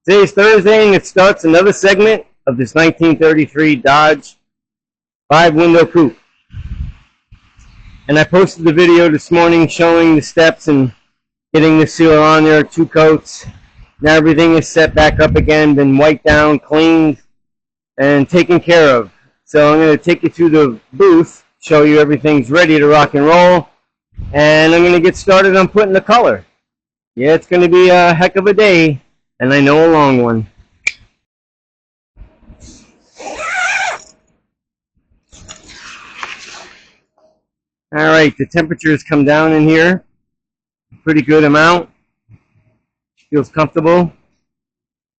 Today's Thursday, and it starts another segment of this 1933 Dodge 5-window coupe. And I posted the video this morning showing the steps and getting the sealer on there, 2 coats. Now everything is set back up again, been wiped down, cleaned, and taken care of. So I'm going to take you through the booth, show you everything's ready to rock and roll, and I'm going to get started on putting the color. Yeah, it's going to be a heck of a day, and I know a long one. Alright, the temperatures come down in here. Pretty good amount. Feels comfortable.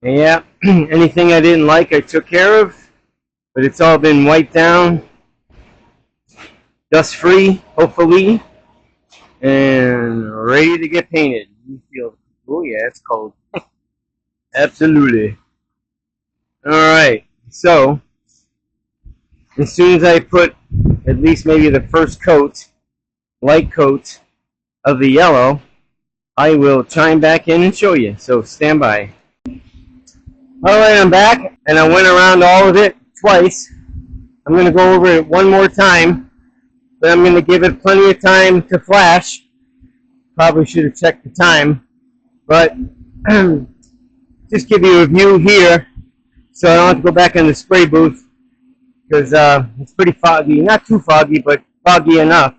And yeah, anything I didn't like I took care of, but it's all been wiped down. Dust free, hopefully, and ready to get painted. You feel, oh yeah, it's cold. Absolutely. Alright, so as soon as I put at least maybe the first coat, light coat of the yellow, I will chime back in and show you. So stand by. Alright, I'm back, and I went around all of it twice. I'm going to go over it one more time, but I'm going to give it plenty of time to flash. Probably should have checked the time, but just give you a view here so I don't have to go back in the spray booth because it's pretty foggy. Not too foggy, but foggy enough.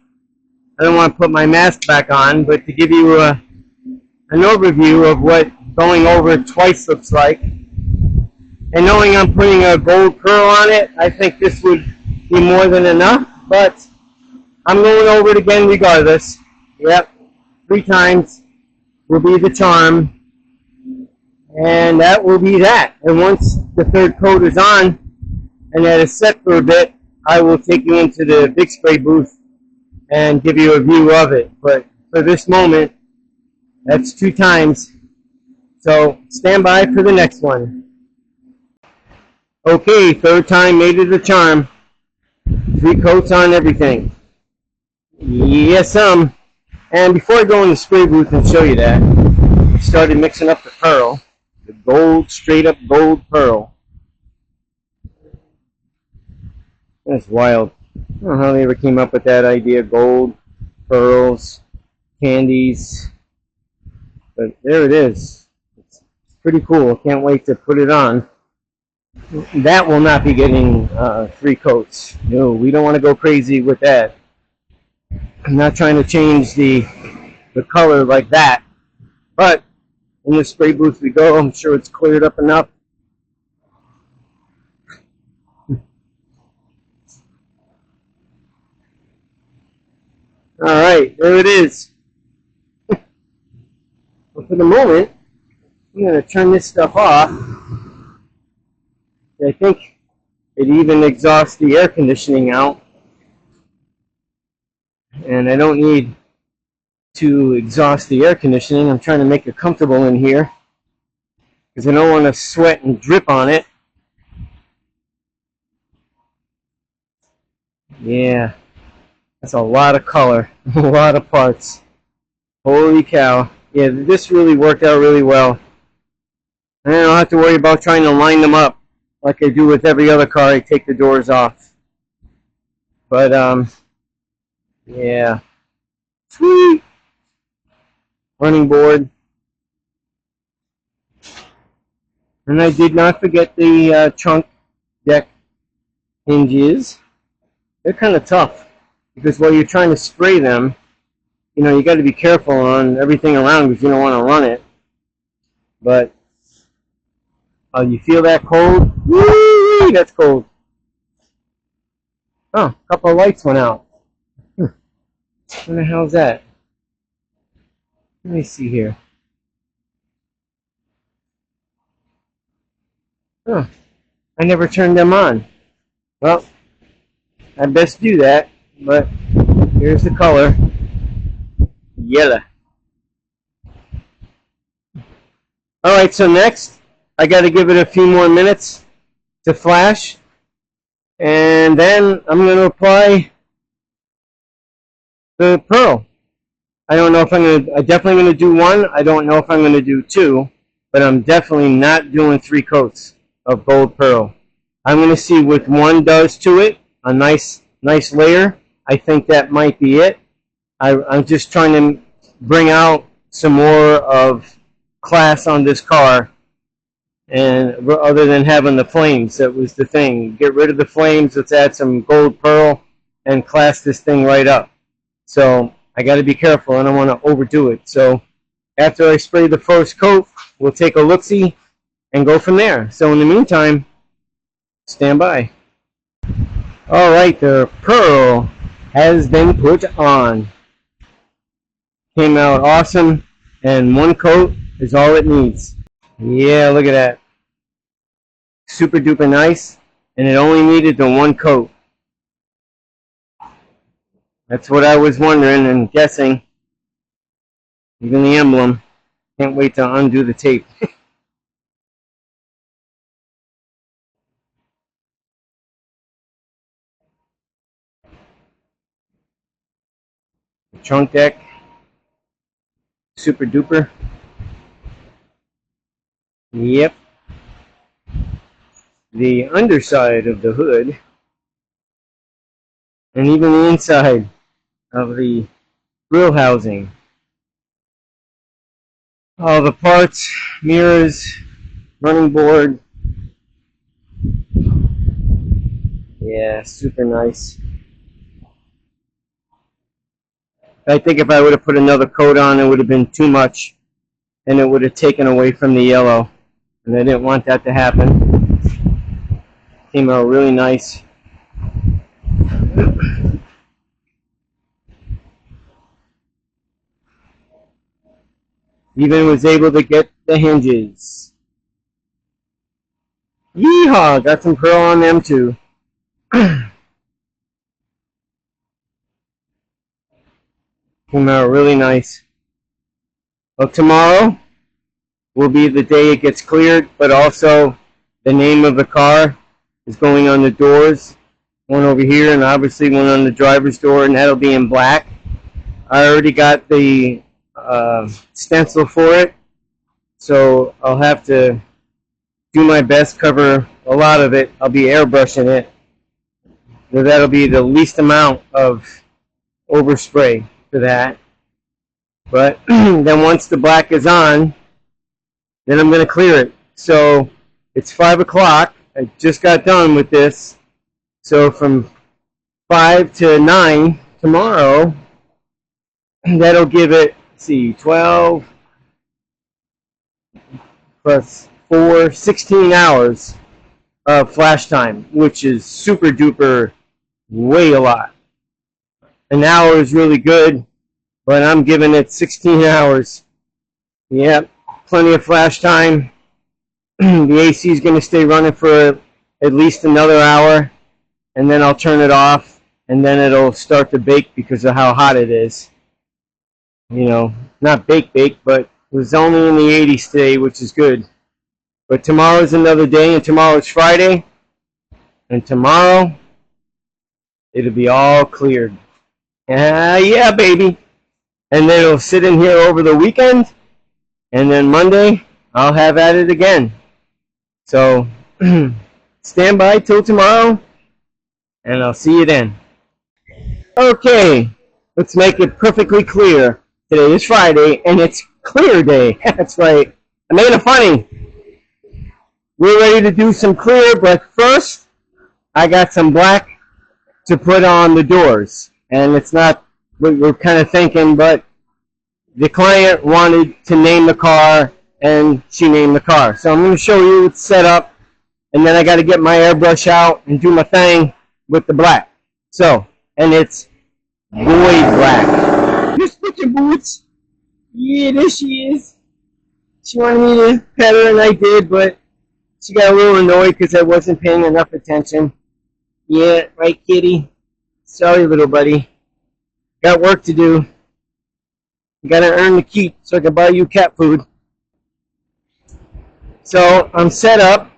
I don't want to put my mask back on, but to give you an overview of what going over it twice looks like. And knowing I'm putting a gold pearl on it, I think this would be more than enough, but I'm going over it again regardless. Yep, 3 times will be the charm. And that will be that. And once the 3rd coat is on and that is set for a bit, I will take you into the big spray booth and give you a view of it. But for this moment, that's 2 times. So stand by for the next one. Okay, 3rd time made it a charm. 3 coats on everything. Yes, and before I go in the spray booth and show you that, I started mixing up the pearl. The gold, straight up gold pearl. That's wild. I don't know how they ever came up with that idea. Gold, pearls, candies. But there it is. It's pretty cool. Can't wait to put it on. That will not be getting 3 coats. No, we don't want to go crazy with that. I'm not trying to change the color like that. But in the spray booth we go. I'm sure it's cleared up enough. Alright, there it is. Well, for the moment, I'm going to turn this stuff off. I think it even exhausts the air conditioning out. And I don't need to exhaust the air conditioning. I'm trying to make it comfortable in here because I don't want to sweat and drip on it. Yeah, that's a lot of color, a lot of parts. Holy cow. Yeah, this really worked out really well. And I don't have to worry about trying to line them up like I do with every other car. I take the doors off. But, yeah. Sweet! Running board. And I did not forget the trunk deck hinges. They're kind of tough because while you're trying to spray them, you know, you got to be careful on everything around because you don't want to run it. But you feel that cold? Woo! That's cold. Oh, a couple of lights went out. What the hell is that? Let me see here. Oh, I never turned them on. Well, I best do that, but here's the color. Yellow. Alright, so next, I got to give it a few more minutes to flash, and then I'm going to apply the pearl. I don't know if I'm definitely going to do 1. I don't know if I'm going to do 2. but I'm definitely not doing 3 coats of gold pearl. I'm going to see what one does to it. A nice layer. I think that might be it. I'm just trying to bring out some more of class on this car, and other than having the flames, that was the thing. Get rid of the flames. Let's add some gold pearl and class this thing right up. So I got to be careful. I don't want to overdo it. So after I spray the first coat, we'll take a look-see and go from there. So in the meantime, stand by. All right, the pearl has been put on. Came out awesome, and 1 coat is all it needs. Yeah, look at that. Super duper nice, and it only needed the 1 coat. That's what I was wondering and guessing. Even the emblem. Can't wait to undo the tape. The trunk deck. Super duper. Yep. The underside of the hood. And even the inside of the grill housing. All the parts, mirrors, running board. Yeah, super nice. I think if I would have put another coat on, it would have been too much, and it would have taken away from the yellow, and I didn't want that to happen. Came out really nice. Even was able to get the hinges. Yeehaw! Got some pearl on them too. Came out really nice. Well, tomorrow will be the day it gets cleared, but also the name of the car is going on the doors. One over here, and obviously one on the driver's door, and that'll be in black. I already got the stencil for it, so I'll have to do my best, cover a lot of it. I'll be airbrushing it, so that'll be the least amount of overspray for that. But then once the black is on, then I'm going to clear it. So it's 5 o'clock. I just got done with this. So from 5 to 9 tomorrow, that'll give it, let's see, 12 plus 4, 16 hours of flash time, which is super duper way a lot. An hour is really good, but I'm giving it 16 hours. Yep, plenty of flash time. The AC is going to stay running for at least another hour, and then I'll turn it off, and then it'll start to bake because of how hot it is. You know, not bake, but it was only in the 80s today, which is good. But tomorrow's another day, and tomorrow's Friday, and tomorrow it'll be all cleared. Yeah, baby. And then it'll sit in here over the weekend, and then Monday I'll have at it again. So stand by till tomorrow, and I'll see you then. Okay, let's make it perfectly clear. Today is Friday, and it's clear day. That's right. I made it funny. We're ready to do some clear, but first, I got some black to put on the doors. And it's not what we're kind of thinking, but the client wanted to name the car, and she named the car. So I'm going to show you it's set up, and then I got to get my airbrush out and do my thing with the black. So, and it's boy black. Just put your boots. Yeah, there she is. She wanted me to pet her, and I did, but she got a little annoyed because I wasn't paying enough attention. Yeah, right, kitty? Sorry, little buddy. Got work to do. You gotta earn the keep so I can buy you cat food. So I'm set up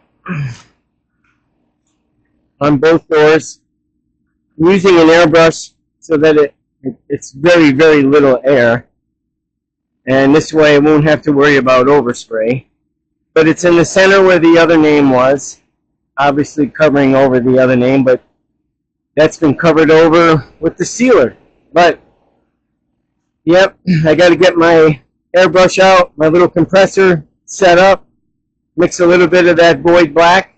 on both doors. I'm using an airbrush so that it's very, very little air. And this way I won't have to worry about overspray. but it's in the center where the other name was, obviously covering over the other name, but that's been covered over with the sealer. But yep, I got to get my airbrush out, my little compressor set up, mix a little bit of that void black,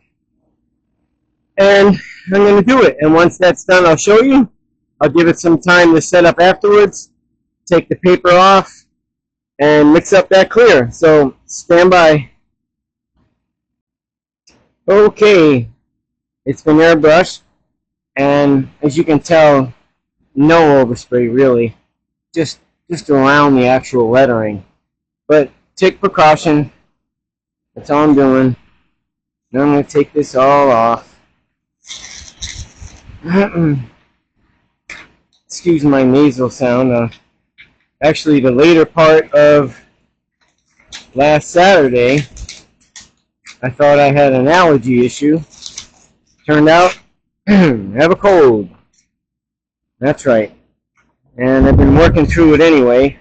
and I'm going to do it. And once that's done, I'll show you. I'll give it some time to set up afterwards, take the paper off, and mix up that clear. So stand by. Okay, it's been airbrushed, and as you can tell, no overspray really, just around the actual lettering. But take precaution. That's all I'm doing. Now I'm going to take this all off. Excuse my nasal sound. Actually, the later part of last Saturday, I thought I had an allergy issue. Turned out, I have a cold. That's right. And I've been working through it anyway,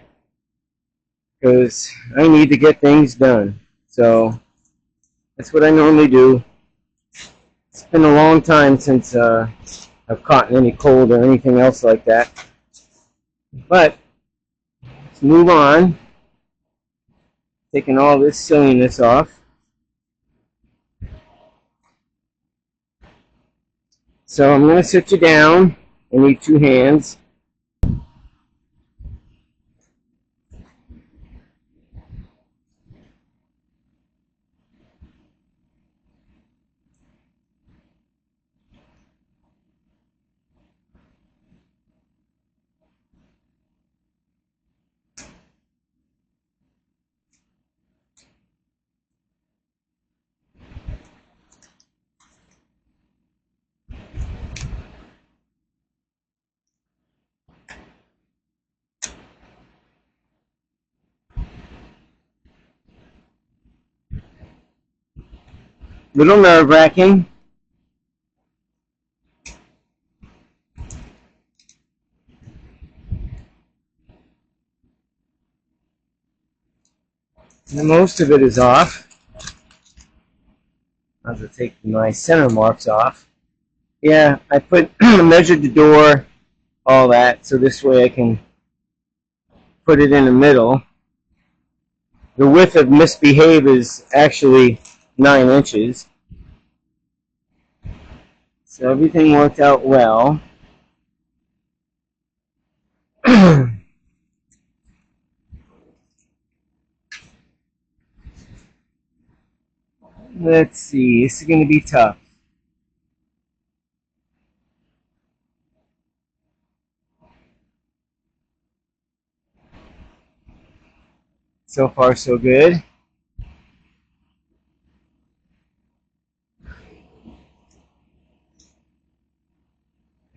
because I need to get things done. So that's what I normally do. It's been a long time since I've caught any cold or anything else like that. But let's move on. Taking all this silliness off. So I'm going to sit you down. I need 2 hands. Little nerve-wracking. And most of it is off. I'll have to take my center marks off. Yeah, I measured the door, all that, so this way I can put it in the middle. The width of misbehave is actually 9 inches. So everything worked out well. Let's see, this is going to be tough. So far, so good.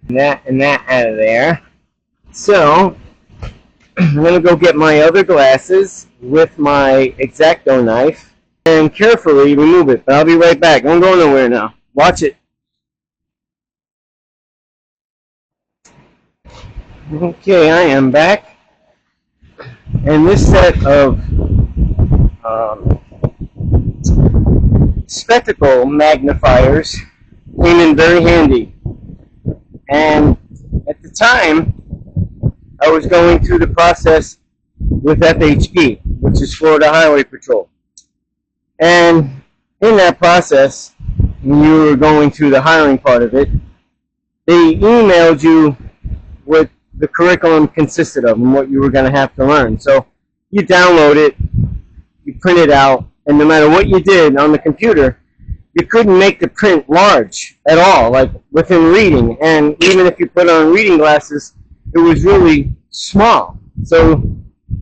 And that out of there. So I'm going to go get my other glasses with my X-Acto knife and carefully remove it. But I'll be right back. Don't go nowhere now. Watch it. Okay, I am back. And this set of spectacle magnifiers came in very handy. And at the time, I was going through the process with FHP, which is Florida Highway Patrol. And in that process, when you were going through the hiring part of it, they emailed you what the curriculum consisted of and what you were going to have to learn. So you download it, you print it out, and no matter what you did on the computer, you couldn't make the print large at all, like within reading. And even if you put on reading glasses, it was really small. So,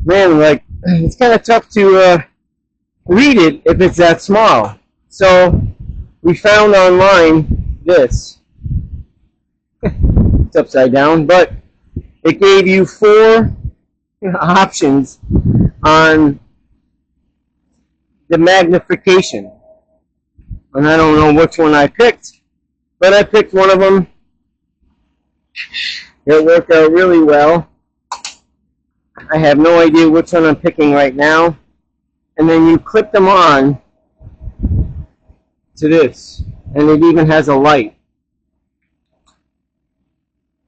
man, like, it's kind of tough to read it if it's that small. So we found online this. It's upside down, but it gave you 4 options on the magnification. And I don't know which one I picked, but I picked one of them. It worked out really well. I have no idea which one I'm picking right now. And then you clip them on to this, and it even has a light.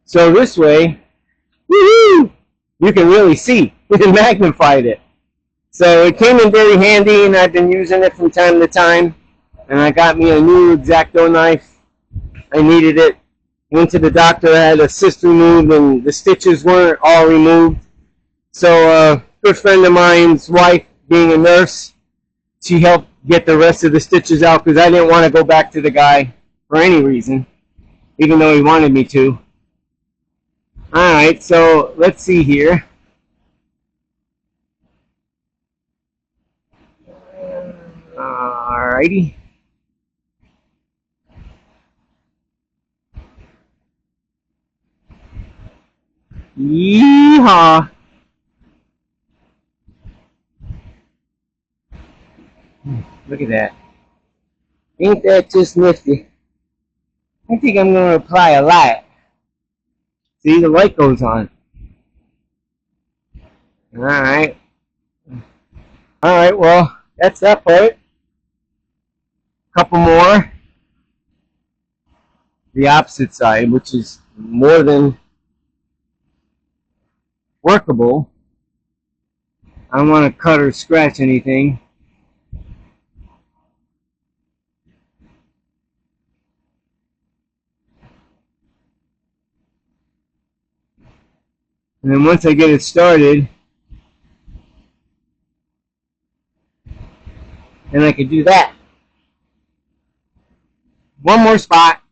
So this way, woohoo, you can really see. It magnified it. So it came in very handy, and I've been using it from time to time. And I got me a new X-Acto knife. I needed it. Went to the doctor, I had a cyst removed, and the stitches weren't all removed. So a good friend of mine's wife, being a nurse, she helped get the rest of the stitches out because I didn't want to go back to the guy for any reason, even though he wanted me to. Alright, so let's see here. Alrighty. Yeehaw! Look at that. Ain't that just nifty? I think I'm going to apply a light. See, the light goes on. Alright. Alright, well, that's that part. Couple more. The opposite side, which is more than workable. I don't want to cut or scratch anything. And then once I get it started, then I can do that. One more spot.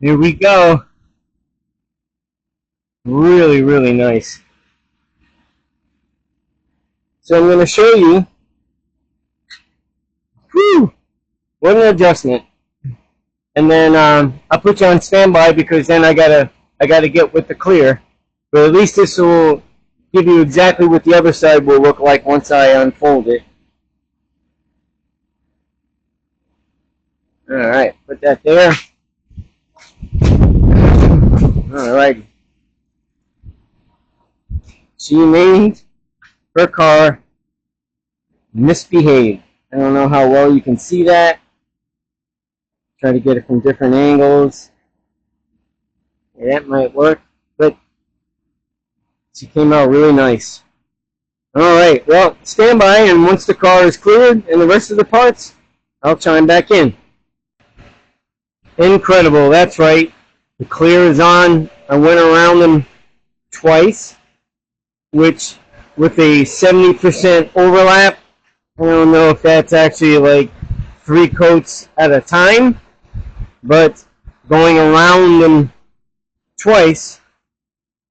Here we go. Really, really nice. So I'm going to show you. Whew, what an adjustment. And then I'll put you on standby because then I gotta get with the clear. But at least this will give you exactly what the other side will look like once I unfold it. Alright, put that there. Alright. She named her car Misbehave. I don't know how well you can see that. Try to get it from different angles. Yeah, that might work, but she came out really nice. Alright, well, stand by, and once the car is cleared and the rest of the parts, I'll chime back in. Incredible, that's right. The clear is on. I went around them twice, which with a 70% overlap, I don't know if that's actually like 3 coats at a time, but going around them twice,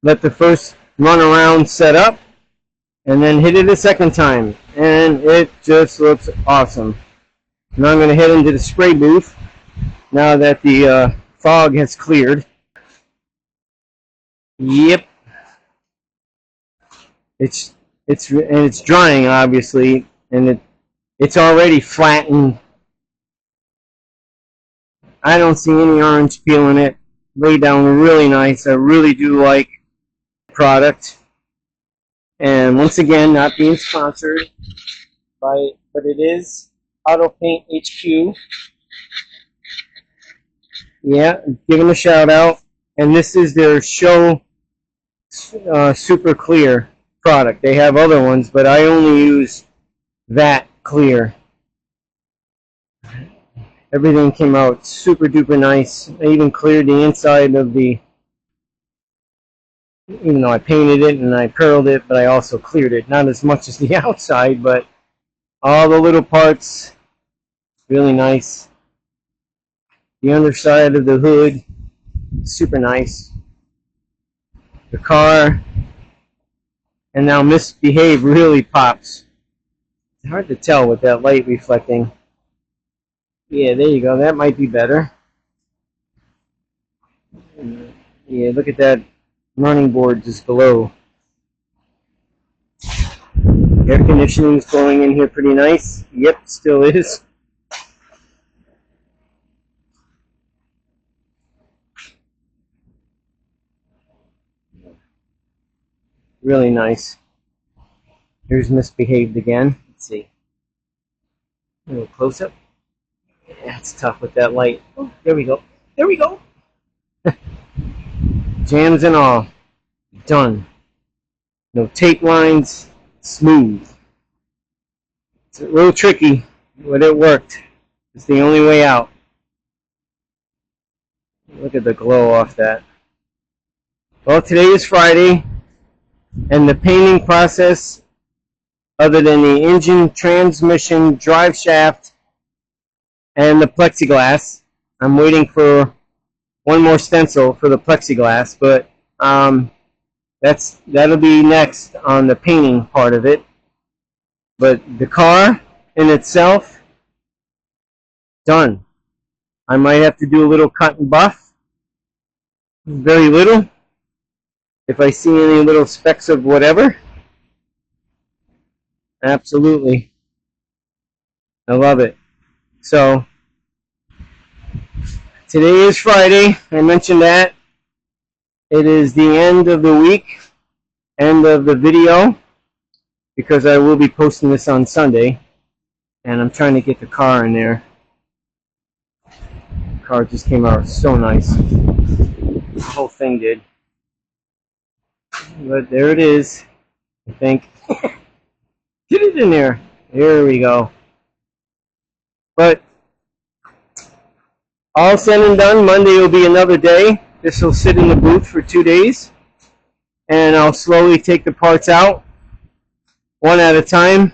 let the first run around set up, and then hit it a second time, and it just looks awesome. Now I'm going to head into the spray booth now that the fog has cleared. Yep, it's drying obviously, and it's already flattened. I don't see any orange peel in it. Laid down really nice. I really do like the product. And once again, not being sponsored by, but it is Auto Paint HQ. Yeah, give them a shout out. And this is their Show Super Clear product. They have other ones, but I only use that clear. Everything came out super duper nice. I even cleared the inside of the, even though I painted it and I pearled it, but I also cleared it. Not as much as the outside, but all the little parts, really nice. The underside of the hood, super nice. The car, and now Misbehave really pops. It's hard to tell with that light reflecting. Yeah, there you go. That might be better. Yeah, look at that running board just below. Air conditioning is going in here pretty nice. Yep, still is. Really nice. Here's misbehaved again. Let's see. A little close up. Yeah, it's tough with that light. Oh, there we go. There we go. Jams and all. Done. No tape lines. Smooth. It's a little tricky, but it worked. It's the only way out. Look at the glow off that. Well, today is Friday, and the painting process, other than the engine, transmission, drive shaft, and the plexiglass, I'm waiting for one more stencil for the plexiglass, but that'll be next on the painting part of it. But the car in itself, done. I might have to do a little cut and buff, very little, if I see any little specks of whatever. Absolutely. I love it. So, today is Friday. I mentioned that. It is the end of the week, end of the video, because I will be posting this on Sunday. And I'm trying to get the car in there. The car just came out so nice. The whole thing did. But there it is, I think. Get it in there. There we go. But all said and done, Monday will be another day. This will sit in the booth for 2 days. And I'll slowly take the parts out, one at a time.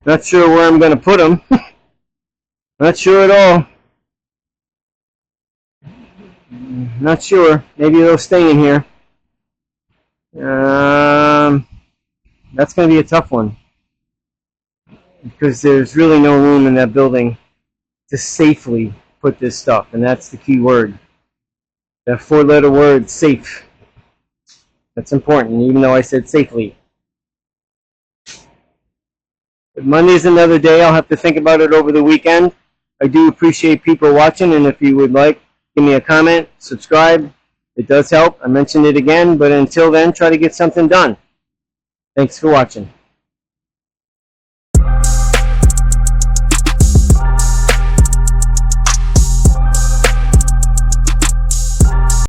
Not sure where I'm going to put them. Not sure at all. Not sure. Maybe they'll stay in here. That's going to be a tough one, because there's really no room in that building to safely put this stuff, and that's the key word. That 4-letter word, safe. That's important, even though I said safely. But Monday's another day. I'll have to think about it over the weekend. I do appreciate people watching, and if you would like, give me a comment, subscribe. It does help. I mentioned it again, but until then, try to get something done. Thanks for watching.